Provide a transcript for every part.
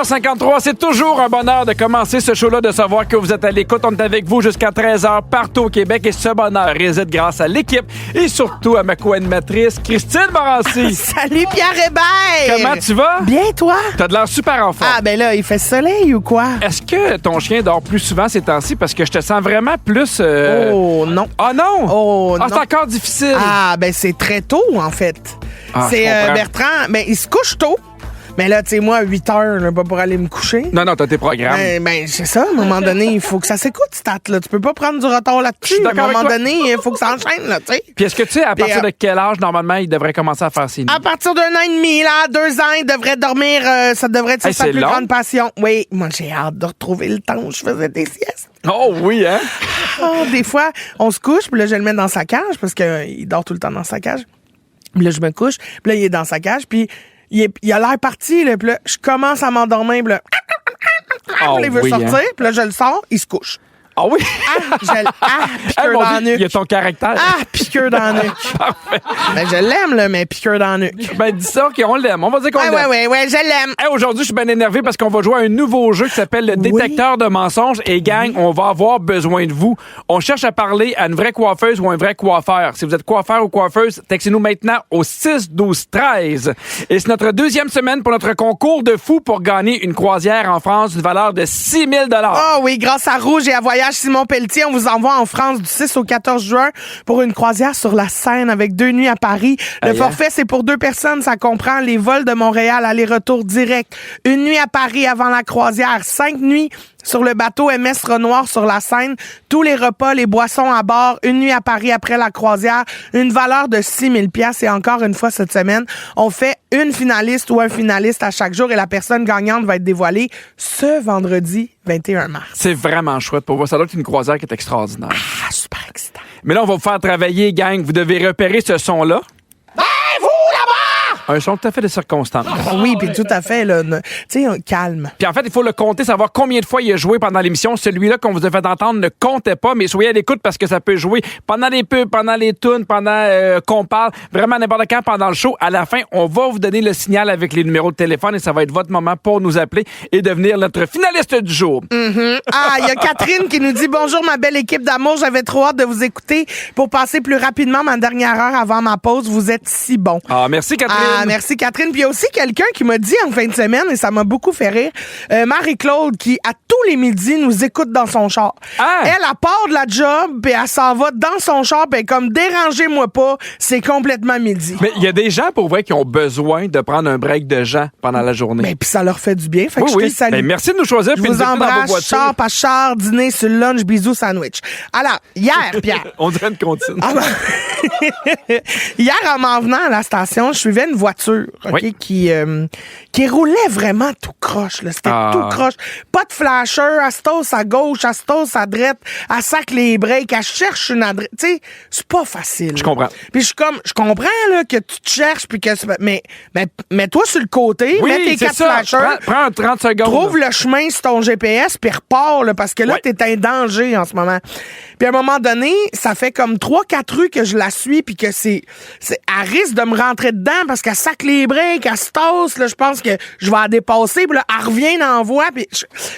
16h53, c'est toujours un bonheur de commencer ce show-là, de savoir que vous êtes à l'écoute. On est avec vous jusqu'à 13h partout au Québec et ce bonheur réside grâce à l'équipe et surtout à ma co-animatrice Christine Morancy. Salut Pierre Hébert! Comment tu vas? Bien, toi? T'as de l'air super en forme. Ah, ben là, il fait soleil ou quoi? Est-ce que ton chien dort plus souvent ces temps-ci? Parce que je te sens vraiment plus... Oh, non. Ah non? Oh, non. C'est encore difficile. Ah, ben c'est très tôt, en fait. Ah, c'est je comprends. Bertrand, ben il se couche tôt. Mais là, tu sais, moi, à 8 heures, là, pas pour aller me coucher. Non, t'as tes programmes. Ben, c'est ça, à un moment donné, il faut que ça s'écoute, stat, là. Tu peux pas prendre du retard Je là-dessus. suis À un d'accord moment avec toi. donné, il faut que ça enchaîne, là, tu sais. Puis est-ce que tu sais à Puis, partir de quel âge, normalement, il devrait commencer à faire ses nuits? À partir d'un an et demi, là, 2 ans, il devrait dormir. Ça devrait être Hey, sa c'est plus long. grande passion. Oui, moi, j'ai hâte de retrouver le temps où je faisais des siestes. Oh oui, hein? Oh, des fois, on se couche, puis là, je le mets dans sa cage, parce qu'il dort tout le temps dans sa cage. Puis là, je me couche, puis là, il est dans sa cage, puis il a l'air parti, là, puis là, je commence à m'endormir, puis là, Oh, puis là, il veut oui, sortir, hein? puis là, je le sors, il se couche. Ah oui? Piqûre Hey, mon dans la Dieu, il y a nuque. ton caractère. Piqûre dans la nuque. Parfait. Ben, je l'aime, là, mais piqûre dans la nuque. Ben, dis ça, OK, on l'aime. On va dire qu'on l'aime. Ouais, je l'aime. Hey, aujourd'hui, je suis bien énervé parce qu'on va jouer à un nouveau jeu qui s'appelle le détecteur de mensonges. Et gang, on va avoir besoin de vous. On cherche à parler à une vraie coiffeuse ou un vrai coiffeur. Si vous êtes coiffeur ou coiffeuse, textez-nous maintenant au 6-12-13. Et c'est notre deuxième semaine pour notre concours de fou pour gagner une croisière en France d'une valeur de 6 000 Oh oui, grâce à Rouge et à Voyage Simon Pelletier, on vous envoie en France du 6 au 14 juin pour une croisière sur la Seine avec 2 nuits à Paris. Le forfait, c'est pour 2 personnes. Ça comprend les vols de Montréal, aller-retour direct. 1 nuit à Paris avant la croisière. 5 nuits sur le bateau MS Renoir sur la Seine. Tous les repas, les boissons à bord. 1 nuit à Paris après la croisière. Une valeur de 6 000 $. Et encore une fois cette semaine, on fait une finaliste ou un finaliste à chaque jour et la personne gagnante va être dévoilée ce vendredi 21 mars. C'est vraiment chouette pour vous. Ça doit être une croisière qui est extraordinaire. Ah, super excitant. Mais là, on va vous faire travailler, gang. Vous devez repérer ce son-là. Un son tout à fait de circonstance. Oui, puis tout à fait, là. Tu sais, calme. Puis en fait, il faut le compter, savoir combien de fois il a joué pendant l'émission. Celui-là qu'on vous a fait entendre ne comptait pas, mais soyez à l'écoute parce que ça peut jouer pendant les pubs, pendant les tunes, pendant qu'on parle, vraiment n'importe quand pendant le show. À la fin, on va vous donner le signal avec les numéros de téléphone et ça va être votre moment pour nous appeler et devenir notre finaliste du jour. Ah, il y a Catherine qui nous dit « Bonjour, ma belle équipe d'amour. J'avais trop hâte de vous écouter pour passer plus rapidement ma dernière heure avant ma pause. Vous êtes si bon. » Ah, merci Catherine. Ah, merci Catherine. Puis il y a aussi quelqu'un qui m'a dit en fin de semaine, et ça m'a beaucoup fait rire, Marie-Claude, qui à tous les midis nous écoute dans son char. Ah! Elle part de la job, puis elle s'en va dans son char, puis elle est comme dérangez-moi pas, c'est complètement midi. Mais il y a des gens, pour vrai, qui ont besoin de prendre un break de gens pendant la journée. Mais puis ça leur fait du bien. Fait que Oui, je te oui. salue. Ben, merci de nous choisir. Je puis de vous nous écouter dans vos embrasse, voitures. char par char, dîner sur le lunch, bisous, sandwich. Alors, hier, Pierre. On dirait une comptine. Ah ben- Hier, en m'en venant à la station, je suivais une voiture, OK, Oui. qui roulait vraiment tout croche, là. C'était Ah. tout croche. Pas de flasher, elle se tosse à gauche, elle se tosse à droite, elle sac les breaks, elle cherche une adresse. Tu sais, c'est pas facile. Je comprends. Puis je comprends, là, que tu te cherches, puis que mais mets-toi sur le côté, mets tes c'est 4 ça. flashers. Prends 30 secondes. Trouve le chemin sur ton GPS puis repars, là, parce que là, Ouais. t'es en danger en ce moment. Puis à un moment donné, ça fait comme 3-4 rues que je la suis puis que elle risque de me rentrer dedans parce qu'elle sac les breaks, elle se tasse, là, je pense que je vais la dépasser puis là, elle revient dans la voie puis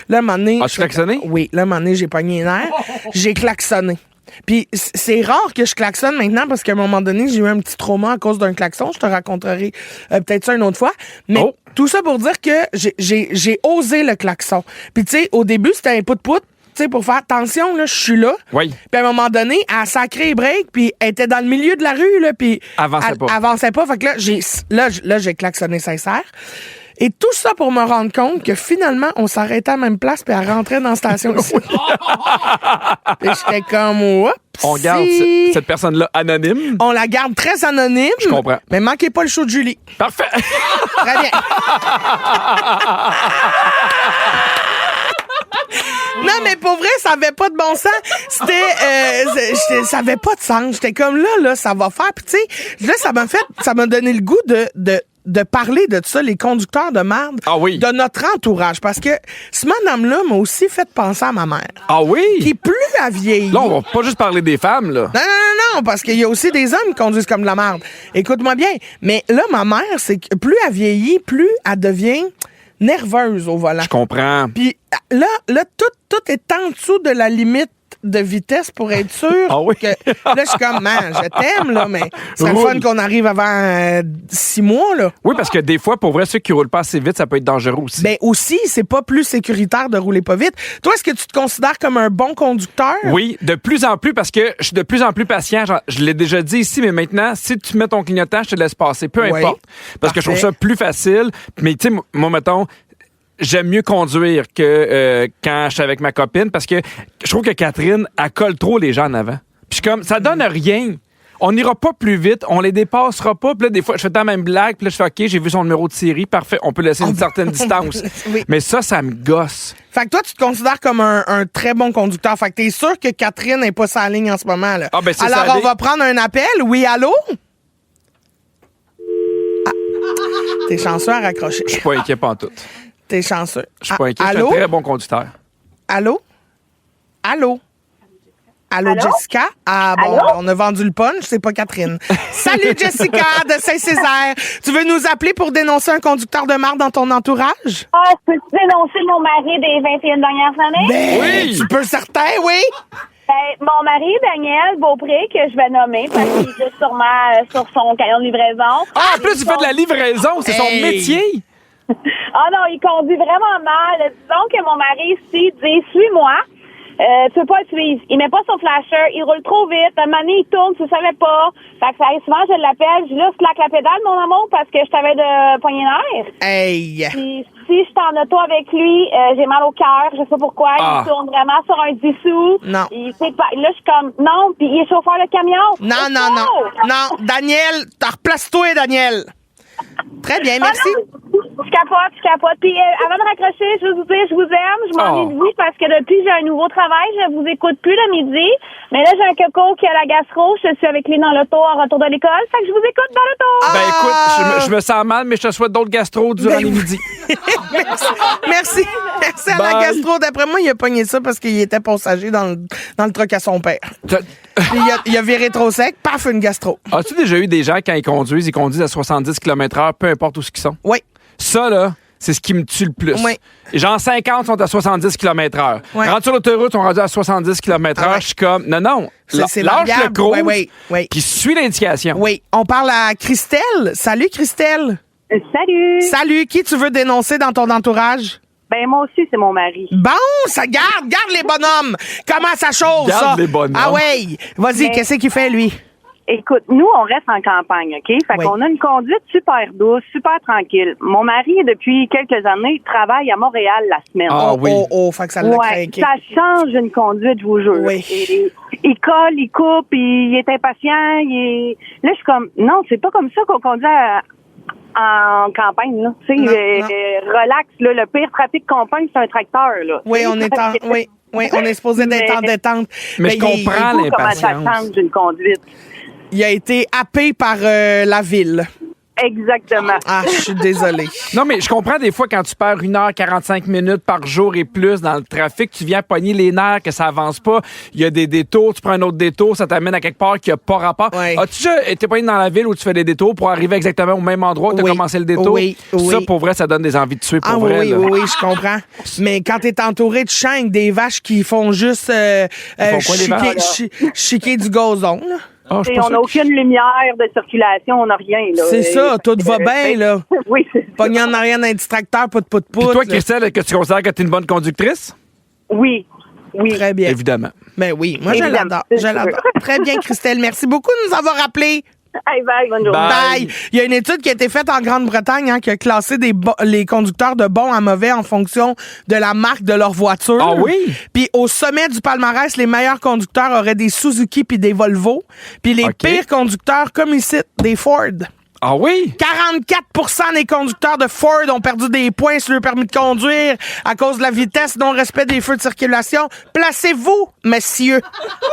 là, un moment donné... As-tu klaxonné? Oui, là, un moment donné, j'ai pogné les nerfs. J'ai klaxonné. Puis c'est rare que je klaxonne maintenant parce qu'à un moment donné, j'ai eu un petit trauma à cause d'un klaxon. Je te raconterai peut-être ça une autre fois. Mais tout ça pour dire que j'ai osé le klaxon. Puis tu sais, au début, c'était un pout-pout. Tu sais, pour faire attention, là, je suis là. Oui. Puis à un moment donné, elle a sacré les breaks, puis elle était dans le milieu de la rue, là, puis Avançait elle pas. avançait pas. Fait que là, j'ai klaxonné sincère. Et tout ça pour me rendre compte que finalement, on s'arrêtait à la même place, puis elle rentrait dans la station ici. Et j'étais comme, oups. On garde cette personne-là anonyme. On la garde très anonyme. Je comprends. Mais manquez pas le show de Julie. Parfait. Très bien. Non, mais pour vrai, ça avait pas de bon sens. Ça avait pas de sens. J'étais comme là, ça va faire. Puis tu sais, là, ça m'a donné le goût de parler de ça, les conducteurs de marde, Ah oui. de notre entourage. Parce que ce madame-là m'a aussi fait penser à ma mère. Ah oui? Qui plus elle vieillit. Là, on va pas juste parler des femmes, là. Non, parce qu'il y a aussi des hommes qui conduisent comme de la merde. Écoute-moi bien. Mais là, ma mère, c'est que plus elle vieillit, plus elle devient nerveuse au volant. Je comprends. Puis là, tout est en dessous de la limite de vitesse pour être sûr Ah oui? que... Là, je suis comme, man, je t'aime, là, mais c'est le fun qu'on arrive avant 6 mois, là. Oui, parce que des fois, pour vrai, ceux qui roulent pas assez vite, ça peut être dangereux aussi. Ben aussi, c'est pas plus sécuritaire de rouler pas vite. Toi, est-ce que tu te considères comme un bon conducteur? Oui, de plus en plus, parce que je suis de plus en plus patient. Genre, je l'ai déjà dit ici, mais maintenant, si tu mets ton clignotant, je te laisse passer, peu Oui. importe. Parce que je trouve ça plus facile. Mais tu sais, moi, mettons, j'aime mieux conduire que quand je suis avec ma copine, parce que je trouve que Catherine, elle colle trop les gens en avant. Puis je suis comme, ça donne rien. On n'ira pas plus vite, on les dépassera pas. Puis là, des fois, je fais la même blague, puis là, je fais OK, j'ai vu son numéro de série, parfait, on peut laisser une certaine distance. Oui. Mais ça me gosse. Fait que toi, tu te considères comme un très bon conducteur. Fait que t'es sûr que Catherine n'est pas sa ligne en ce moment, là. Ah, ben, c'est alors, sa on ligne. va prendre un appel. Oui, allô? Ah. T'es chanceux à raccrocher. Je suis pas inquiet pantoute. T'es chanceux. Je suis pas inquiet, je suis Allô? un très bon conducteur. Allô? Allô? Allô, Allô? Jessica? Ah bon, Allô? on a vendu le punch, c'est pas Catherine. Salut Jessica de Saint-Césaire. Tu veux nous appeler pour dénoncer un conducteur de marde dans ton entourage? Ah, peux-tu dénoncer mon mari des 21 dernières années? Ben, Oui! tu peux certain, oui? Ben, mon mari, Daniel Beaupré, que je vais nommer, parce qu'il est sûrement sur son camion de livraison. Ah, en plus, il fait de la livraison, c'est son Hey! métier. Ah non, il conduit vraiment mal. Disons que mon mari ici dit « Suis-moi ». Tu peux pas le suivre. Il met pas son flasher, il roule trop vite. Un moment donné, il tourne, tu le savais pas. Fait que ça arrive souvent, je l'appelle, je dis là, slack la pédale, mon amour, parce que je t'avais de poigner l'air. Hey! Puis si je suis en auto avec lui, j'ai mal au cœur, je sais pas pourquoi. Ah. Il tourne vraiment sur un 10 sous. Non. Il sait pas. Là, je suis comme non, puis il est chauffeur de camion. Non, non, non. Non, Daniel, replace-toi, Daniel. Très bien, merci. Je capote. Puis avant de raccrocher, je veux vous dire, je vous aime. Je m'ennuie de vous parce que depuis j'ai un nouveau travail, je vous écoute plus le midi. Mais là, j'ai un coco qui a la gastro. Je suis avec lui dans l'auto en retour de l'école. Fait que je vous écoute dans l'auto. Ben écoute, je me sens mal, mais je te souhaite d'autres gastro durant les midis. Merci. Merci à la Bye. gastro. D'après moi, il a pogné ça parce qu'il était passager dans le truck à son père. Puis il a viré trop sec, paf, une gastro. As-tu déjà eu des gens, quand ils conduisent à 70 km/h, peu importe où ils sont? Oui. Ça, là, c'est ce qui me tue le plus. Oui. Genre 50 sont à 70 km/h. Oui. Rendu sur l'autoroute, on rendu à 70 km/h. Ah ouais. Je suis comme, non. C'est Lâche le variable. cruise, Oui. puis suis l'indication. Oui. On parle à Christelle. Salut, Christelle. Salut! Salut. Qui tu veux dénoncer dans ton entourage? Ben, moi aussi, c'est mon mari. Bon, ça garde les bonhommes. Comment ça chauffe, Garde ça? les bonhommes. Ah ouais. Vas-y, Mais- qu'est-ce qu'il fait, lui? Écoute, nous, on reste en campagne, OK? Fait Oui. qu'on a une conduite super douce, super tranquille. Mon mari, depuis quelques années, travaille à Montréal la semaine. Ah oui. Fait que ça l'a Ouais, craqué. ça change une conduite, je vous jure. Oui. Et il colle, il coupe, il est impatient, Là, je suis comme, non, c'est pas comme ça qu'on conduit en campagne, là. Tu sais, Non. relax, là. Le pire trafic qu'on pogne, c'est un tracteur, là. Oui, on est en... Oui, on est supposé d'être en détente. Mais je Ben, comprends Vous, comment ça l'impatience. change une conduite? Il a été happé par la ville. Exactement. Ah, je suis désolée. Non, mais je comprends des fois quand tu perds 1h45 minutes par jour et plus dans le trafic, tu viens pogner les nerfs, que ça avance pas. Il y a des détours, tu prends un autre détour, ça t'amène à quelque part qui a pas rapport. Ouais. As-tu déjà été pogné dans la ville où tu fais des détours pour arriver exactement au même endroit où tu as Oui. commencé le détour? Oui. Ça, pour vrai, ça donne des envies de tuer pour Ah vrai. oui, là. oui, je comprends. Mais quand t'es entouré de champs avec des vaches qui font juste font quoi, les vaches? chiquer du gazon, là. Ah, je suis Et pas on sûr n'a aucune lumière de circulation, on n'a rien. Là. C'est ça, tout va bien, là. Oui, c'est ça. Pogné en arrière d'un distracteur, pout. Puis toi, là. Christelle, est-ce que tu considères que tu es une bonne conductrice? Oui. Très bien. Évidemment. Ben oui, moi, je Évidemment. l'adore. Je l'adore. Très bien, Christelle. Merci beaucoup de nous avoir appelés. Hey, bye, bonne journée. Bye. Bye. Il y a une étude qui a été faite en Grande-Bretagne qui a classé les conducteurs de bons à mauvais en fonction de la marque de leur voiture. Ah oui? Puis au sommet du palmarès, les meilleurs conducteurs auraient des Suzuki puis des Volvo. Puis les OK. pires conducteurs, comme ici, des Ford. Ah oui? 44% des conducteurs de Ford ont perdu des points sur le permis de conduire à cause de la vitesse, non-respect des feux de circulation. Placez-vous, messieurs,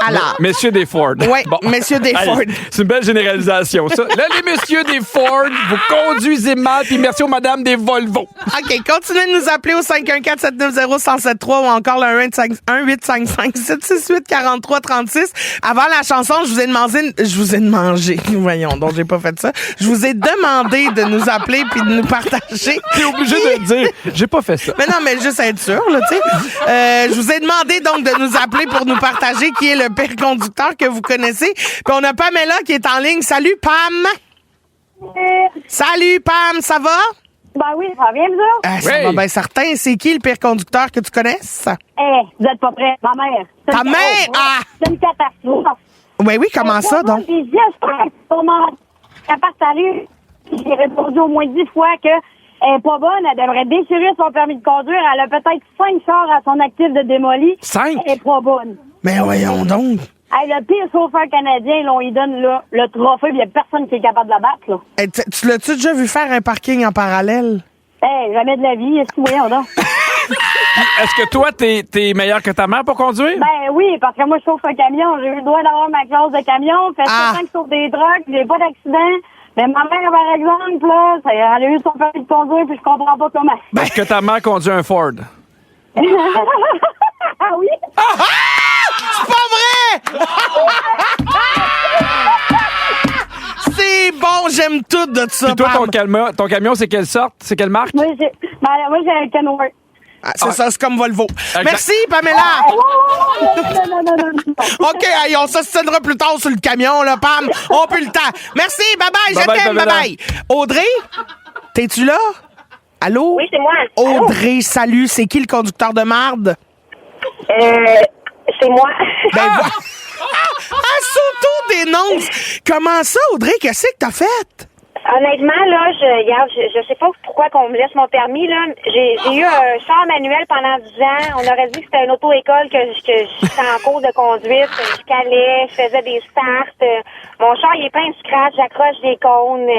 à l'art. Messieurs des Ford. Oui, messieurs des Hey, Ford. c'est une belle généralisation, ça. Là, les messieurs des Ford, vous conduisez mal, puis merci aux madames des Volvo. OK, continuez de nous appeler au 514-790-1073 ou encore le 1-855-768-4336. Avant la chanson, je vous ai demandé... Voyons, donc j'ai pas fait ça. Je vous vous ai demandé de nous appeler puis de nous partager. T'es obligé de le dire. J'ai pas fait ça. Mais non, mais juste être sûr, là, tu sais. Je vous ai demandé donc de nous appeler pour nous partager qui est le pire conducteur que vous connaissez. Puis on a Pamela qui est en ligne. Salut, Pam! Salut, Pam, ça va? Ben oui, ça va bien, vous autres? Ça Oui. va bien certain. C'est qui le pire conducteur que tu connaisses? Vous êtes pas prêts. Ma mère. Ta mère? Ah! C'est une catastrophe. Oui, comment ça, donc? J'ai dit, j'espère que mon capable de salut. J'ai répondu au moins 10 fois que elle est pas bonne, elle devrait déchirer son permis de conduire. Elle a peut-être 5 chars à son actif de démoli. 5? Elle est pas bonne. Mais voyons donc. Hey, le pire chauffeur canadien, là, on lui donne là, le trophée, il n'y a personne qui est capable de la battre. Là. Hey, tu l'as-tu déjà vu faire un parking en parallèle? Hey, jamais de la vie, est-ce que voyons donc? Est-ce que toi, t'es meilleur que ta mère pour conduire? Ben oui, parce que moi, je chauffe un camion. J'ai eu le droit d'avoir ma classe de camion. Fait 7 ans que je chauffe des trucks, j'ai pas d'accident. Mais ma mère, par exemple, là, elle a eu son permis de conduire, puis je comprends pas comment. Est-ce que ta mère conduit un Ford? Ah oui? C'est pas vrai! C'est bon, j'aime tout de ça, Puis toi, Pam. ton camion, c'est quelle sorte? C'est quelle marque? Moi, j'ai un Kenworth. Ah, c'est ça, c'est comme Volvo. Exact. Merci, Pamela! Non. OK, hey, on s'assinera plus tard sur le camion, là, Pam. On peut le temps. Merci, bye-bye, je Bye-bye, t'aime, Pamela. bye-bye. Audrey, t'es-tu là? Allô? Oui, c'est moi. Audrey, salut. C'est qui le conducteur de marde? C'est moi. Ben, elle s'auto-dénonce. Comment ça, Audrey? Qu'est-ce que t'as fait? Honnêtement, là, je sais pas pourquoi qu'on me laisse mon permis, là. J'ai eu un char manuel pendant 10 ans. On aurait dit que c'était une auto-école, que j'étais en cours de conduite. Je calais, je faisais des starts. Mon char, il est plein de scratch. J'accroche des cônes,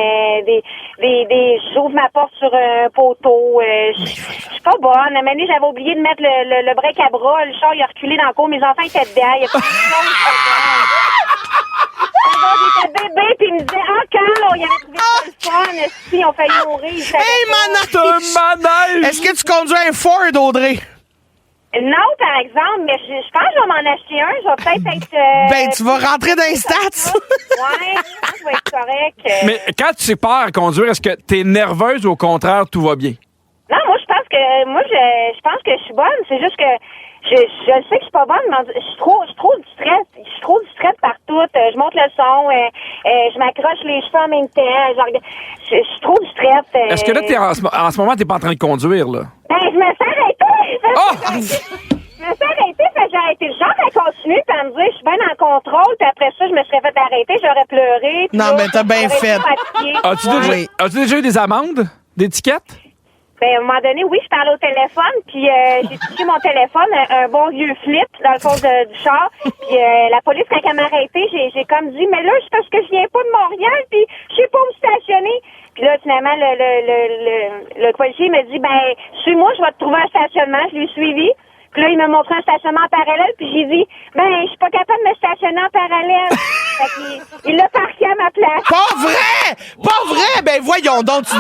j'ouvre ma porte sur un poteau. Je suis pas bonne. À un moment donné, j'avais oublié de mettre le break à bras. Le char, il a reculé dans le cours. Mes enfants étaient dedans. Il y a pas de j'étais bébé, puis il me disait, quand il y avait trouvé ça le fun, si on fait mourir. Hey, T'as un manège! Est-ce que tu conduis un Ford, Audrey? Non, par exemple, mais je pense que je vais m'en acheter un. Je vais peut-être être... Ben, tu vas rentrer dans les stats. Ouais, je pense que je vais être correct. Mais quand tu sais pas à conduire, est-ce que t'es nerveuse ou au contraire, tout va bien? Non, moi, je pense que je suis bonne. C'est juste que je sais que je suis pas bonne, mais je suis trop distraite. Je suis trop distraite partout. Je monte le son, je m'accroche les cheveux en même temps. Je suis trop distraite. Est-ce que là, en ce moment, t'es pas en train de conduire, là? Ben, je me suis arrêtée. Oh! Je me suis arrêtée, j'ai arrêté le genre à continuer, puis à me dire, je suis bien en contrôle, puis après ça, je me serais fait arrêter, j'aurais pleuré. Non, mais t'as bien fait. As-tu déjà eu des amendes? Des tickets? Ben, à un moment donné, oui, je parlais au téléphone, puis j'ai touché mon téléphone, un bon vieux flip dans le fond du char. Puis la police, quand elle m'a arrêté, j'ai comme dit, mais là, c'est parce que je viens pas de Montréal, puis je sais pas où me stationner. Puis là, finalement, le policier m'a dit, ben, suis-moi, je vais te trouver un stationnement. Je l'ai suivi. Puis là, il m'a montré un stationnement en parallèle, puis j'ai dit, ben, je suis pas capable de me stationner en parallèle. Fait qu'il l'a parqué à ma place. Pas vrai! Pas vrai! Ben voyons donc, ça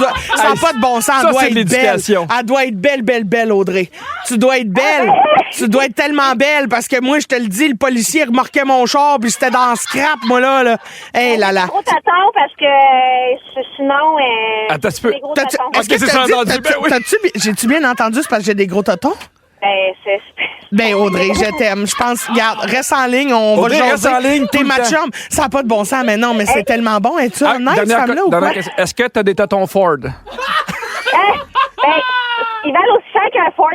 n'a pas de bon sens. Ça, Elle doit c'est de être belle. l'éducation. Elle doit être belle, Audrey. Tu dois être belle. Tu dois être tellement belle parce que moi, je te le dis, le policier remorquait mon char puis c'était dans le scrap, moi, là. Hey, là. Gros tonton, parce que sinon... Attends un petit peu. des gros T'as-tu- totons. Est-ce que c'est ça entendu? Ben oui. J'ai-tu bien entendu? C'est parce que j'ai des gros totons? Ben, c'est... Ben, Audrey, je t'aime. Je pense, regarde, reste en ligne, on Audrey, va reste jaser. en ligne T'es tout le ma temps. chum. Ça n'a pas de bon sens, mais non, mais c'est tellement bon. Es-tu Ah, honnête, dernière femme-là, ou dernière quoi? question. Est-ce que t'as des totons Ford? Ben, ils valent aussi cher qu'un Ford.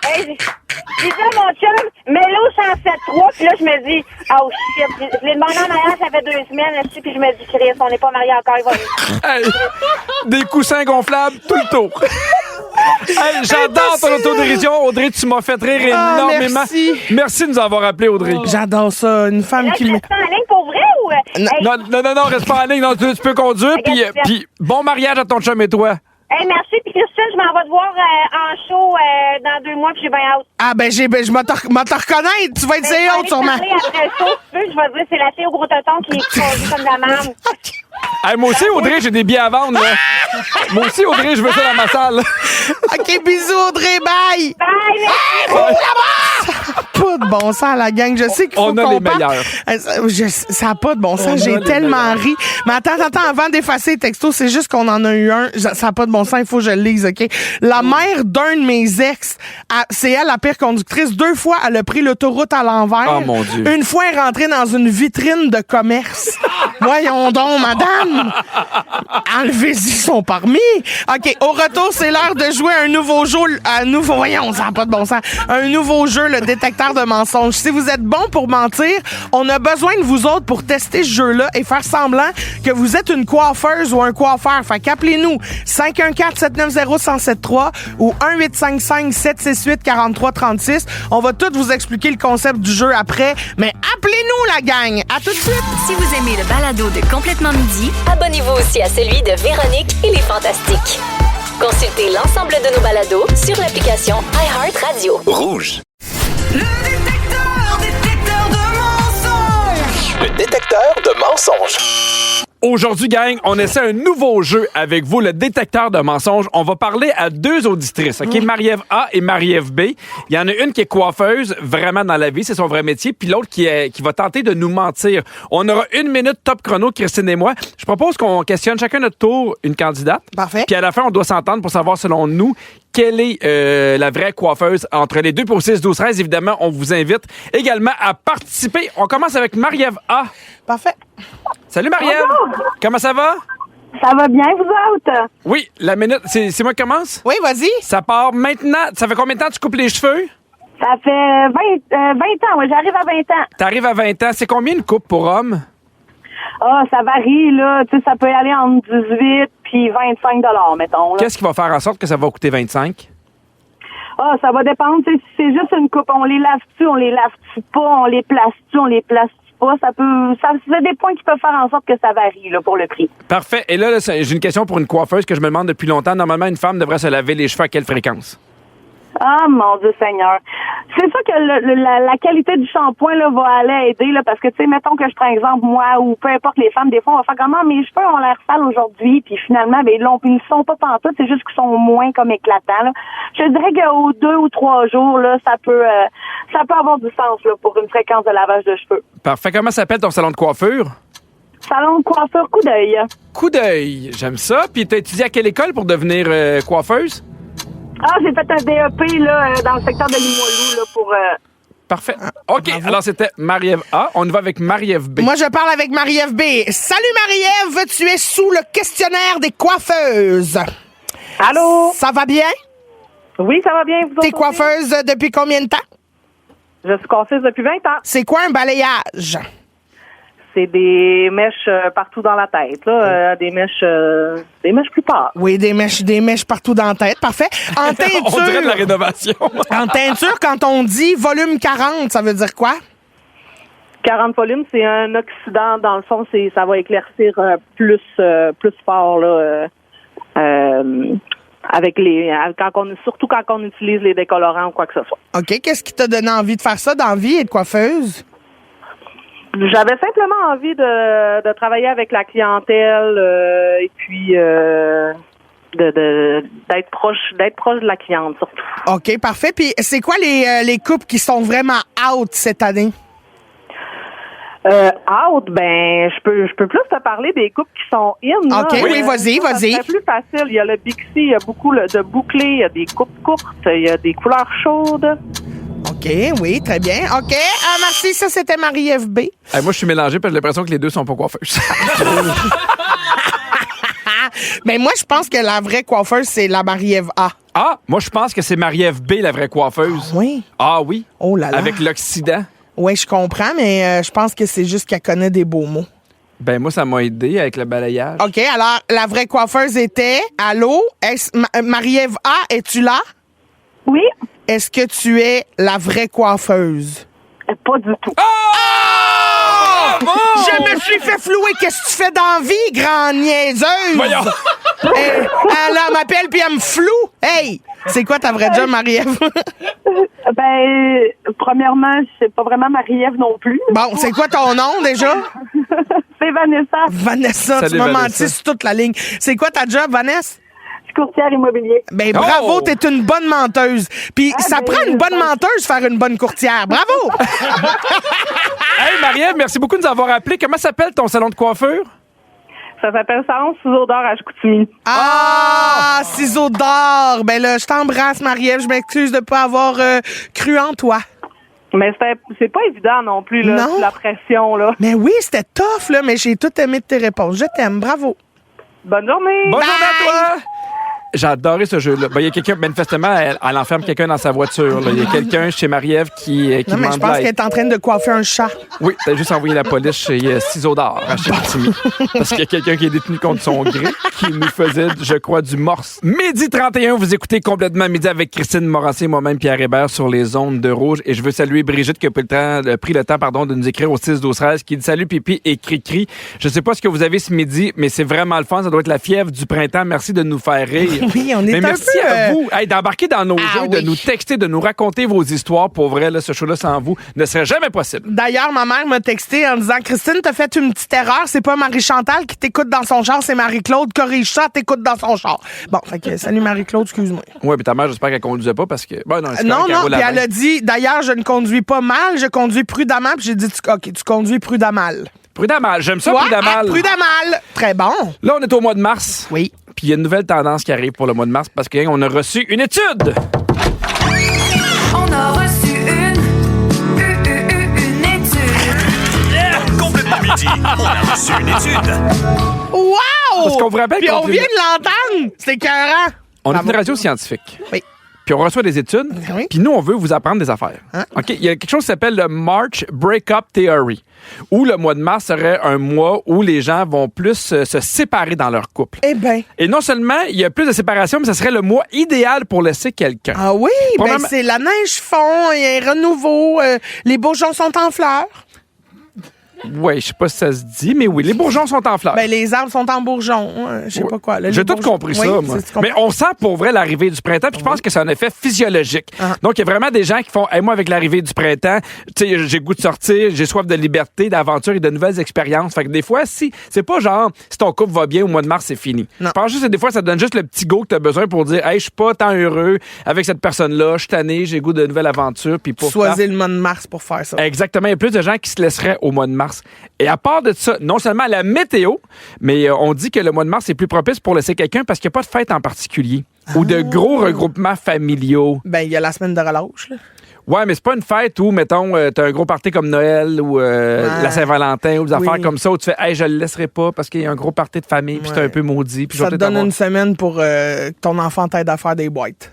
Hey, j'ai dit à mon chum, mets-le 107.3, puis là, je me dis, oh shit, je l'ai demandé en mariage, ça fait 2 semaines, aussi, puis je me dis, Chris, on n'est pas mariés encore, il va Hey, des coussins gonflables tout le tour. Hey, j'adore ton autodérision, Audrey. Tu m'as fait rire Ah, énormément. merci. de nous avoir appelés, Audrey. J'adore ça. Une femme Là, qui je me... reste en ligne pour vrai ou... Non, reste pas en ligne. Non, tu peux conduire. Puis bon mariage à ton chum et toi. Hey, merci. Puis Christine, je m'en vais te voir en show dans 2 mois, puis j'ai bien hâte. Ah, ben, je vais te reconnaître. Tu vas être Ben, haute, sûrement. Après le show, si tu veux, je vais te dire, c'est la fille au gros tonton qui conduit comme de la merde. Hey, moi aussi, Audrey, j'ai des billets à vendre. Là. Moi aussi, Audrey, je veux ça dans ma salle. OK, bisous, Audrey. Bye. Bye, merci. Là-bas! pas de bon sens, la gang. Je sais qu'il faut On a qu'on les parle. meilleurs. Ça n'a pas de bon sens. On a J'ai les tellement meilleurs. ri. Mais attends, avant d'effacer les textos, c'est juste qu'on en a eu un. Ça n'a pas de bon sens. Il faut que je le lise, OK? La mère d'un de mes ex, c'est elle, la pire conductrice. 2 fois, elle a pris l'autoroute à l'envers. Oh, mon Dieu. Une fois, elle est rentrée dans une vitrine de commerce. Voyons donc, madame. Enlevez-y son permis. OK, au retour, c'est l'heure de jouer à un nouveau jeu. Voyons, ça n'a pas de bon sens. Un nouveau jeu, le détecteur de mensonges. Si vous êtes bon pour mentir, on a besoin de vous autres pour tester ce jeu-là et faire semblant que vous êtes une coiffeuse ou un coiffeur. Fait qu'appelez-nous 514-790-1073 ou 1-855-768-4336. On va tout vous expliquer le concept du jeu après, mais appelez-nous, la gang. À tout de suite. Si vous aimez le balado de Complètement Midi, Abonnez-vous aussi à celui de Véronique et les Fantastiques. Consultez l'ensemble de nos balados sur l'application iHeartRadio. Rouge. Le détecteur de mensonges. Le détecteur de mensonges. Aujourd'hui, gang, on essaie un nouveau jeu avec vous, le détecteur de mensonges. On va parler à 2 auditrices, OK? Marie-Ève A et Marie-Ève B. Il y en a une qui est coiffeuse, vraiment dans la vie, c'est son vrai métier, puis l'autre qui va tenter de nous mentir. On aura 1 minute top chrono, Christine et moi. Je propose qu'on questionne chacun notre tour une candidate. Parfait. Puis à la fin, on doit s'entendre pour savoir, selon nous, quelle est la vraie coiffeuse entre les deux. Pour 6-12-13, évidemment, on vous invite également à participer. On commence avec Marie-Ève A. Parfait. Salut Marie-Ève. Comment ça va? Ça va bien, vous autres? Oui, la minute, c'est moi qui commence? Oui, vas-y. Ça part maintenant. Ça fait combien de temps que tu coupes les cheveux? Ça fait 20 ans, ouais, j'arrive à 20 ans. T'arrives à 20 ans. C'est combien une coupe pour homme? Ah, ça varie, là. Tu sais, ça peut aller entre 18 puis 25 $, mettons. Là. Qu'est-ce qui va faire en sorte que ça va coûter 25? Ah, ça va dépendre. Tu sais, si c'est juste une coupe, on les lave-tu, on les lave-tu pas, on les place-tu, on les place-tu pas. C'est des points qui peuvent faire en sorte que ça varie, là, pour le prix. Parfait. Et là, j'ai une question pour une coiffeuse que je me demande depuis longtemps. Normalement, une femme devrait se laver les cheveux à quelle fréquence? Ah, mon Dieu Seigneur. C'est sûr que la qualité du shampoing là, va aller aider, là, parce que, tu sais, mettons que je prends exemple, moi, ou peu importe les femmes, des fois, on va faire comment mes cheveux ont l'air sales aujourd'hui, puis finalement, ben, ils ne sont pas pantoute, c'est juste qu'ils sont moins comme éclatants, là. Je dirais qu'aux 2 ou 3 jours, là, ça peut avoir du sens, là, pour une fréquence de lavage de cheveux. Parfait. Comment s'appelle ton salon de coiffure? Salon de coiffure Coup d'œil. Coup d'œil. J'aime ça. Puis t'as étudié à quelle école pour devenir coiffeuse? Ah, j'ai fait un DEP, là, dans le secteur de Limoilou, là, pour... Parfait. OK. Alors, c'était Marie-Ève A. On y va avec Marie-Ève B. Moi, je parle avec Marie-Ève B. Salut Marie-Ève, tu es sous le questionnaire des coiffeuses. Allô? Ça va bien? Oui, ça va bien, vous T'es autres aussi? coiffeuse depuis combien de temps? Je suis coiffeuse depuis 20 ans. C'est quoi un balayage? C'est des mèches partout dans la tête, là. Des mèches plus tard. Oui, des mèches partout dans la tête. Parfait. En On dirait de la teinture, rénovation. en teinture, quand on dit volume 40, ça veut dire quoi? 40 volumes, c'est un oxydant. Dans le fond, ça va éclaircir plus fort, là. Surtout quand on utilise les décolorants ou quoi que ce soit. OK. Qu'est-ce qui t'a donné envie de faire ça dans la vie, être coiffeuse? J'avais simplement envie de travailler avec la clientèle et puis d'être proche de la cliente surtout. OK, parfait. Puis c'est quoi les coupes qui sont vraiment out cette année? Out, ben je peux plus te parler des coupes qui sont in. OK, là. oui, vas-y. C'est plus facile. Il y a le Bixi, il y a beaucoup de bouclés, il y a des coupes courtes, il y a des couleurs chaudes. OK, oui, très bien. OK, merci, ça c'était Marie-Ève B. Moi, je suis mélangé parce que j'ai l'impression que les deux sont pas coiffeuses. Ben moi, je pense que la vraie coiffeuse, c'est la Marie-Ève A. Ah, moi, je pense que c'est Marie-Ève B, la vraie coiffeuse. Oui. Ah oui? Oh là là. Avec l'Occident. Oui, je comprends, mais je pense que c'est juste qu'elle connaît des beaux mots. Ben moi, ça m'a aidé avec le balayage. OK, alors, la vraie coiffeuse était... Allô? Marie-Ève A, es-tu là? Oui, Est-ce que tu es la vraie coiffeuse? pas du tout. Je me suis fait flouer. Qu'est-ce que tu fais dans la vie, grande niaiseuse? Voyons! Elle m'appelle puis elle me floue. Hey! C'est quoi ta vraie job, Marie-Ève? Ben, premièrement, c'est pas vraiment Marie-Ève non plus. Bon, c'est quoi ton nom, déjà? C'est Vanessa. Vanessa, Salut, tu m'as Vanessa. menti sur toute la ligne. C'est quoi ta job, Vanessa? courtière immobilier. Ben, bravo, Oh! t'es une bonne menteuse. Puis ça ben, prend une bonne menteuse faire une bonne courtière. Bravo! Hey, Marie-Ève, merci beaucoup de nous avoir appelé. Comment s'appelle ton salon de coiffure? Ça s'appelle Salon Ciseaux d'or à Chicoutimi. Ah, ciseaux d'or. Ben là, je t'embrasse, Marie-Ève. Je m'excuse de pas avoir cru en toi. Mais c'est pas évident non plus, là, Non. la pression, là. Mais oui, c'était tough, là, mais j'ai tout aimé de tes réponses. Je t'aime. Bravo. Bonne journée! Bonne Bye! journée à toi! J'ai adoré ce jeu-là. Ben, il y a quelqu'un, manifestement, elle enferme quelqu'un dans sa voiture. Là. Il y a quelqu'un chez Marie-Ève qui Non, mais je demande pense l'aide. qu'elle est en train de coiffer un chat. Oui, t'as juste envoyé la police chez Ciseaux d'or à Chicoutimi. Parce qu'il y a quelqu'un qui est détenu contre son gré qui nous faisait, je crois, du morse. Midi 31, vous écoutez complètement Midi avec Christine Morancy et moi-même Pierre Hébert sur les ondes de Rouge. Et je veux saluer Brigitte qui a pris le temps de nous écrire au 6-12-13 qui dit salut Pipi et Cri-Cri. Je sais pas ce que vous avez ce midi, mais c'est vraiment le fun. Ça doit être la fièvre du printemps. Merci de nous faire rire. Oui, on est mais un merci peu, à vous d'embarquer dans nos jeux, de oui. nous texter, de nous raconter vos histoires. Pour vrai, là, ce show-là sans vous ne serait jamais possible. D'ailleurs, ma mère m'a texté en disant « Christine, t'as fait une petite erreur. C'est pas Marie-Chantal qui t'écoute dans son char, c'est Marie-Claude. Corrige ça, t'écoute dans son char. » Bon, fait que salut Marie-Claude, excuse-moi. Oui, puis ta mère, j'espère qu'elle conduisait pas parce que. Ben non, c'est Non, correct, non, roule puis à elle main. a dit « D'ailleurs, je ne conduis pas mal, je conduis prudemment. » Puis j'ai dit « OK, tu conduis prudemment. » Prud'amal, j'aime ça, Ouais, Prud'amal. Prudemment. Très bon. Là, on est au mois de mars. Oui. Puis il y a une nouvelle tendance qui arrive pour le mois de mars parce qu'on a reçu une étude. On a reçu une étude. Complètement midi. On a reçu une étude. Wow! Parce qu'on vous rappelle Puis qu'on on vient de l'entendre. C'est écœurant. On est Bravo. une radio scientifique. Oui. Puis on reçoit des études. Oui. Puis nous, on veut vous apprendre des affaires. Hein? OK? Il y a quelque chose qui s'appelle le March Breakup Theory, où le mois de mars serait un mois où les gens vont plus se séparer dans leur couple. Eh bien. Et non seulement il y a plus de séparation, mais ce serait le mois idéal pour laisser quelqu'un. Ah oui, ben Probablement- c'est la neige fond, il y a un renouveau, les bourgeons sont en fleurs. Oui, je sais pas si ça se dit, mais oui, les bourgeons sont en fleurs. Ben les arbres sont en bourgeons, je sais pas quoi. là, J'ai les tout bourgeons. compris Oui, ça, moi. c'est ce qu'on- Mais on sent pour vrai l'arrivée du printemps, puis je pense que c'est un effet physiologique. Ah. Donc, il y a vraiment des gens qui font, hey, moi, avec l'arrivée du printemps, tu sais, j'ai goût de sortir, j'ai soif de liberté, d'aventure et de nouvelles expériences. Fait que des fois, si c'est pas genre, si ton couple va bien au mois de mars, c'est fini. Non. Je pense juste que des fois, ça te donne juste le petit go que t'as besoin pour dire, hey, je suis pas tant heureux avec cette personne-là, je suis tanné, j'ai goût de nouvelles aventures, puis pour Choisir le mois de mars pour faire ça. Exactement. Il y a plus de gens qui se laisseraient au mois de mars. Et à part de ça, non seulement la météo, mais on dit que le mois de mars est plus propice pour laisser quelqu'un parce qu'il n'y a pas de fête en particulier ou de gros regroupements familiaux. Ben il y a la semaine de relâche là. Ouais, mais c'est pas une fête où, mettons, t'as un gros party comme Noël ou la Saint-Valentin ou des affaires Oui. comme ça où tu fais, hey, je le laisserai pas parce qu'il y a un gros party de famille puis c'est Ouais. un peu maudit. Puis je vais Ça te peut-être donne avoir- une semaine pour que ton enfant t'aide à faire des boîtes.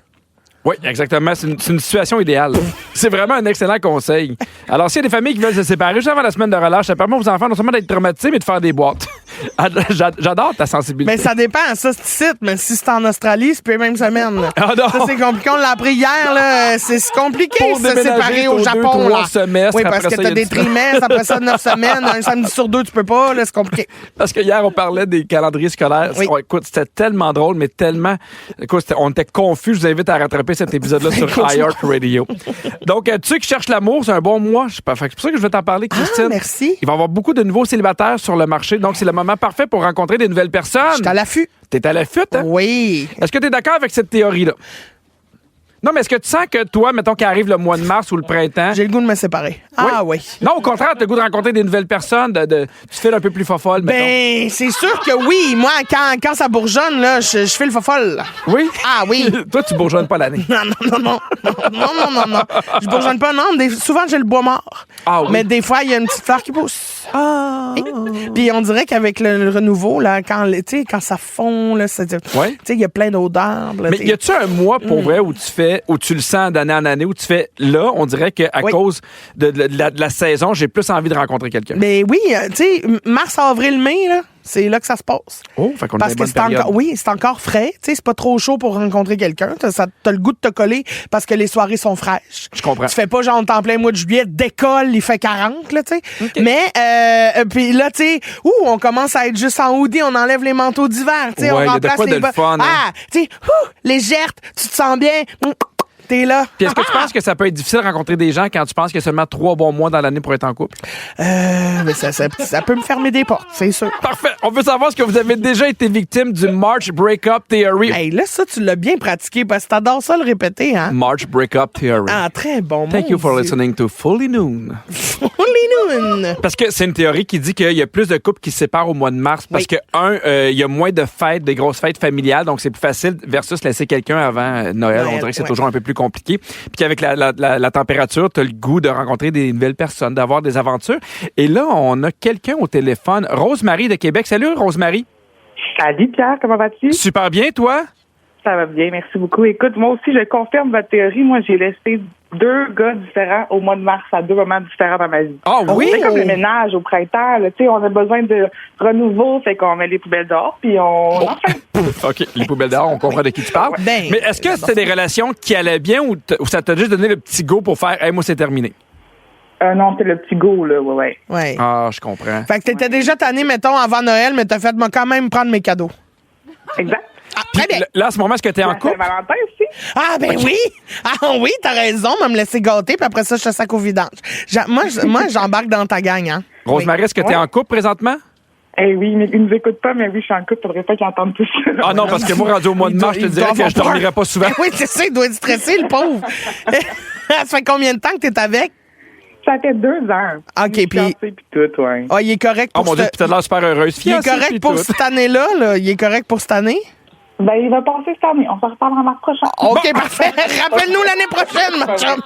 Oui, exactement. C'est une situation idéale. C'est vraiment un excellent conseil. Alors, s'il y a des familles qui veulent se séparer juste avant la semaine de relâche, ça permet aux enfants non seulement d'être traumatisés, mais de faire des boîtes. J'adore ta sensibilité. Ben ça dépend, ça c'est ici, mais si c'est en Australie, c'est plus les mêmes semaines. là. Ah non! Ça, c'est compliqué. On l'a appris hier, là. C'est compliqué Pour de se déménager, séparer t'as au 2, Japon, 3 là. semestres, Oui, parce après que ça, t'as il y a des du- trimestres, après ça, 9 semaines. Un samedi sur 2, tu peux pas, là. C'est compliqué. Parce que hier, on parlait des calendriers scolaires. Oui. Oh, écoute, c'était tellement drôle, mais tellement... Écoute, on était confus. Je vous invite à rattraper cet épisode-là sur iHeart Radio. Donc, ceux qui cherchent l'amour, c'est un bon mois. Je sais pas. Fait que c'est pour ça que je vais t'en parler, Christine. Ah, merci. Il va y avoir beaucoup de nouveaux célibataires sur le marché. Donc, c'est le moment parfait pour rencontrer des nouvelles personnes. Je suis à l'affût. T'es à l'affût, hein? Oui. Est-ce que tu es d'accord avec cette théorie-là? Non, mais est-ce que tu sens que toi, mettons qu'il arrive le mois de mars ou le printemps... J'ai le goût de me séparer. Ah oui. Non, au contraire, tu as le goût de rencontrer des nouvelles personnes, tu te files un peu plus fofolle, mettons. Ben, c'est sûr que oui. Moi, quand ça bourgeonne, là, je fais le fofolle. là. Oui? Ah oui. Toi, tu bourgeonnes pas l'année. Non. Non. Je bourgeonne pas, non. Souvent, j'ai le bois mort. Ah oui? Mais des fois, il y a une petite fleur qui pousse. Ah. Puis on dirait qu'avec le renouveau, là, quand ça fond, là, Ouais. il y a plein d'odeurs. là, Mais t'sais. y a-tu un mois, pour vrai, où tu le sens d'année en année, où tu fais, là, on dirait qu'à Oui. cause de la saison, j'ai plus envie de rencontrer quelqu'un. Mais oui, tu sais, mars, avril, mai, là, c'est là que ça se passe. Oh, fait qu'on a Parce une que bonne c'est période. encore, oui, c'est encore frais. Tu sais, c'est pas trop chaud pour rencontrer quelqu'un. T'as le goût de te coller parce que les soirées sont fraîches. Je comprends. Tu fais pas genre, t'es en plein mois de juillet, d'école, il fait 40, là, tu sais. Mais, puis là, tu sais, on commence à être juste en hoodie, on enlève les manteaux d'hiver, tu sais, Ouais, on y a de remplace quoi de les le fun, hein. Ah, tu sais, légère, tu te sens bien. T'es là. Puis est-ce que tu penses que ça peut être difficile de rencontrer des gens quand tu penses qu'il y a seulement 3 bons mois dans l'année pour être en couple? Mais ça peut me fermer des portes, c'est sûr. Parfait. On veut savoir ce que vous avez déjà été victime du March Breakup Theory. Hey, là, ça, tu l'as bien pratiqué parce que t'adores ça le répéter, hein? March Breakup Theory. Ah, très bon. Thank you for listening to Fully Noon. Fully Noon. Parce que c'est une théorie qui dit qu'il y a plus de couples qui se séparent au mois de mars parce que, il y a moins de fêtes, de grosses fêtes familiales, donc c'est plus facile versus laisser quelqu'un avant Noël. On dirait que c'est toujours un peu plus compliqué. Puis qu'avec la température, t'as le goût de rencontrer des nouvelles personnes, d'avoir des aventures. Et là, on a quelqu'un au téléphone, Rosemary de Québec. Salut, Rosemary. Salut Pierre, comment vas-tu? Super bien, toi? Ça va bien, merci beaucoup. Écoute, moi aussi, je confirme votre théorie. Moi, j'ai laissé 2 gars différents au mois de mars à 2 moments différents dans ma vie. Ah oui? C'est comme le ménage au printemps. Tu sais, on a besoin de renouveau, fait qu'on met les poubelles dehors, puis on en fait. OK, les poubelles dehors, on comprend de qui tu parles. Ben, mais est-ce que c'était des relations qui allaient bien ou ça t'a juste donné le petit go pour faire « Hey, moi, c'est terminé ». Non, c'est le petit go, là, ouais. Ouais. Ah, je comprends. Fait que t'étais déjà tanné, mettons, avant Noël, mais t'as fait, moi, quand même prendre mes cadeaux. Exact. Ah, très bien. Là, en ce moment, est-ce que t'es en couple? Saint-Valentin aussi. Ah, ben oui! Ah oui, t'as raison, me laisser gâter, puis après ça, je te sac au vidange. Moi, j'embarque dans ta gang, hein. Rosemary, est-ce que t'es en couple présentement? Eh oui, mais ils nous écoutent pas, mais oui, je suis en couple, faudrait pas qu'ils entendent tout ça. Ah non, parce que moi, rendu au mois de mars, je te dirais que je dormirais pas souvent. Oui, c'est ça, il doit être stressé, le pauvre. Ça fait combien de temps que t'es avec? Ça fait 2 ans. OK, puis... tout, ouais. Ah, il est correct Oh pour mon Dieu, puis t'as l'air super heureuse. Il est Fiancée, correct puis pour tout. cette année-là, là? Il est correct pour cette année? Ben, il va passer cette année. On s'en reparlera en mars prochain. OK, parfait. Rappelle-nous l'année prochaine, ma chum.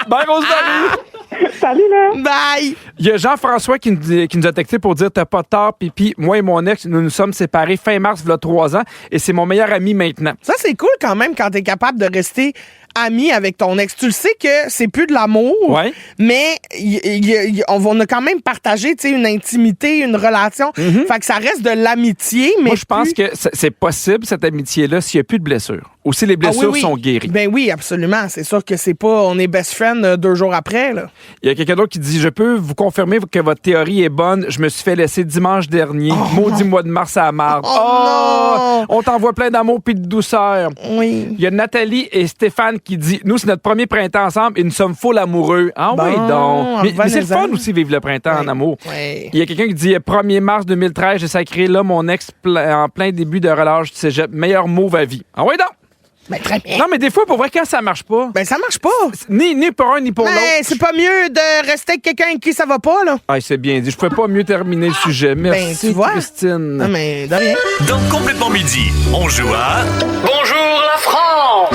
Bye, Rosemary! Salut, là! Bye! Il y a Jean-François qui nous a texté pour dire « T'as pas tort, pipi. Moi et mon ex, nous nous sommes séparés fin mars, il y a 3 ans, et c'est mon meilleur ami maintenant. » Ça, c'est cool quand même quand t'es capable de rester ami avec ton ex. Tu le sais que c'est plus de l'amour, Ouais. mais on a quand même partagé, tu sais, une intimité, une relation. Fait que ça reste de l'amitié, mais Moi, je pense que c'est possible, cette amitié-là, s'il n'y a plus de blessures. Ou si les blessures sont guéries. Ben oui, absolument. C'est sûr que c'est pas on est best friend 2 jours après, là. Il y a quelqu'un d'autre qui dit « Je peux vous confirmer que votre théorie est bonne. Je me suis fait laisser dimanche dernier. Maudit mois de mars à la marde. non! On t'envoie plein d'amour puis de douceur. Oui. Il y a Nathalie et Stéphane qui dit « Nous, c'est notre premier printemps ensemble et nous sommes full amoureux. » Ah oui, donc. Mais c'est le fun aussi, vivre le printemps en amour. Oui. Il y a quelqu'un qui dit « 1er mars 2013, j'ai sacré là mon ex en plein début de relâche du cégep. Meilleur move à vie. » Ah oui, donc. Ben très bien. Non, mais des fois, pour vrai, quand ça marche pas, Ben ça marche pas. ni pour un ni pour Mais l'autre. c'est pas mieux de rester avec quelqu'un avec qui ça va pas, là. Ah, c'est bien dit. Je pouvais pas mieux terminer le sujet. Merci, tu vois. Christine. Non, mais de rien. Dans Complètement Midi, on joue à... Bonjour la France!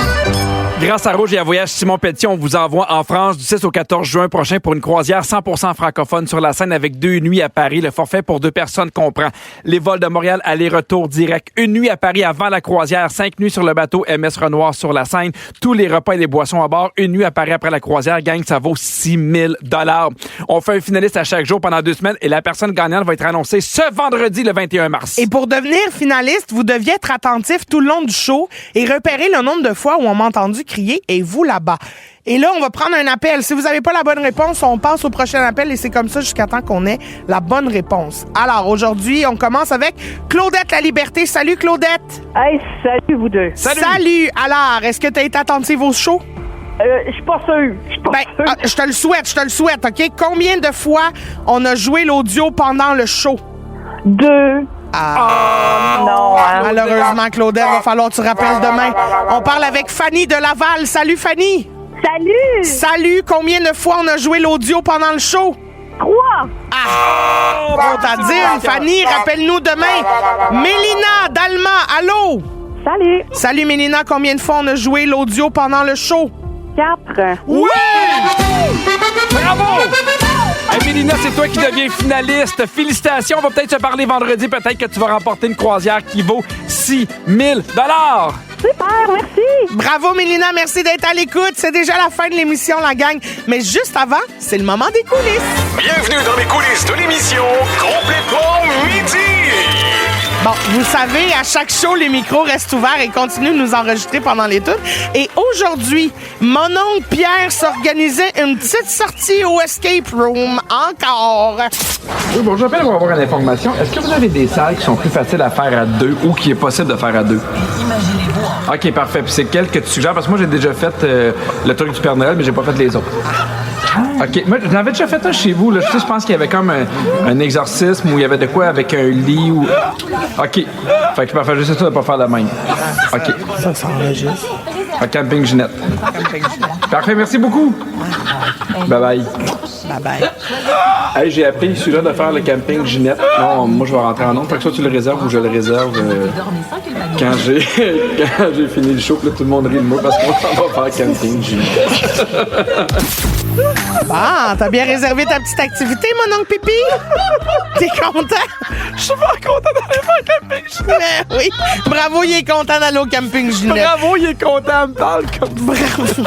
Grâce à Rouge et à Voyage Simon Pelletier, on vous envoie en France du 6 au 14 juin prochain pour une croisière 100% francophone sur la Seine avec 2 nuits à Paris. Le forfait pour 2 personnes comprend les vols de Montréal aller-retour direct, 1 nuit à Paris avant la croisière, 5 nuits sur le bateau MS Renoir sur la Seine, tous les repas et les boissons à bord, 1 nuit à Paris après la croisière. Gang, ça vaut 6 000 $. On fait un finaliste à chaque jour pendant 2 semaines et la personne gagnante va être annoncée ce vendredi, le 21 mars. Et pour devenir finaliste, vous deviez être attentif tout le long du show et repérer le nombre de fois où on m'a entendu crier « Et vous là-bas ». Et là, on va prendre un appel. Si vous n'avez pas la bonne réponse, on passe au prochain appel et c'est comme ça jusqu'à temps qu'on ait la bonne réponse. Alors, aujourd'hui, on commence avec Claudette La Liberté. Salut, Claudette. Hey, salut vous deux. Salut. Alors, est-ce que tu as été attentive au show? Je suis pas sûr. Je te le souhaite, OK? Combien de fois on a joué l'audio pendant le show? 2. Non, hein? Malheureusement, Claudette, va falloir que tu rappelles demain. On parle avec Fanny de Laval. Salut, Fanny. Salut. Salut. Combien de fois on a joué l'audio pendant le show? 3. Bon, t'as dit, Fanny, rappelle-nous demain. Mélina d'Allemand, allô? Salut. Salut, Mélina. Combien de fois on a joué l'audio pendant le show? 4. Oui! Bravo! Hey, Mélina, c'est toi qui deviens finaliste. Félicitations. On va peut-être se parler vendredi. Peut-être que tu vas remporter une croisière qui vaut 6 000 $. Super, merci. Bravo, Mélina. Merci d'être à l'écoute. C'est déjà la fin de l'émission, la gang. Mais juste avant, c'est le moment des coulisses. Bienvenue dans les coulisses de l'émission Complètement Midi. Bon, vous savez, à chaque show, les micros restent ouverts et continuent de nous enregistrer pendant les tunes. Et aujourd'hui, mon oncle Pierre s'organisait une petite sortie au Escape Room. Encore. Oui, bon, j'appelle pour avoir une information. Est-ce que vous avez des salles qui sont plus faciles à faire à deux ou qui est possible de faire à deux? Imaginez-vous. OK, parfait. Puis c'est quel que tu suggères? Parce que moi, j'ai déjà fait le truc du Père Noël, mais j'ai pas fait les autres. OK. Moi, j'en avais déjà fait un chez vous. Là. Je pense qu'il y avait comme un exorcisme où il y avait de quoi avec un lit ou... OK. Fait que parfait, juste ça de pas faire la même. OK. Ça s'enregistre. Un camping Ginette. Parfait, merci beaucoup. Bye-bye. Bye-bye. Hey, j'ai appris celui-là de faire le camping Ginette. Non, moi, je vais rentrer en nombre. Fait que soit tu le réserves ou je le réserve quand j'ai fini le show. Là, tout le monde rit de moi parce qu'on s'en va faire camping Ginette. Ah, t'as bien réservé ta petite activité, mon oncle Pipi? T'es content? Je suis pas content d'aller faire camping Ginette. Ben oui. Bravo, il est content d'aller au camping Ginette. Bravo, il est content, elle me parle comme... Bravo.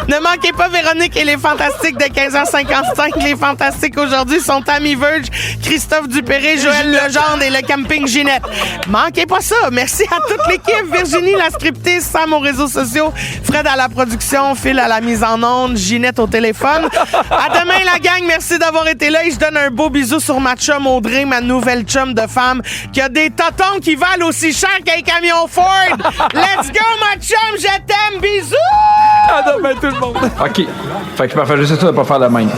Ne manquez pas Véronique et les Fantastiques de 15h55. Les Fantastiques aujourd'hui sont Tammy Verge, Christophe Dupéré, Joël Legendre et le camping Ginette. Manquez pas ça. Merci à toute l'équipe. Virginie, la scriptrice, Sam aux réseaux sociaux, Fred à la production, Phil à la mise en onde, Ginette au téléphone. À demain, la gang. Merci d'avoir été là. Et je donne un beau bisou sur ma chum Audrey, ma nouvelle chum de femme, qui a des totons qui valent aussi cher qu'un camion Ford. Let's go, ma chum. Je t'aime. Bisous. À demain, tout le monde. OK. Fait que parfait, juste ça de pas faire la même.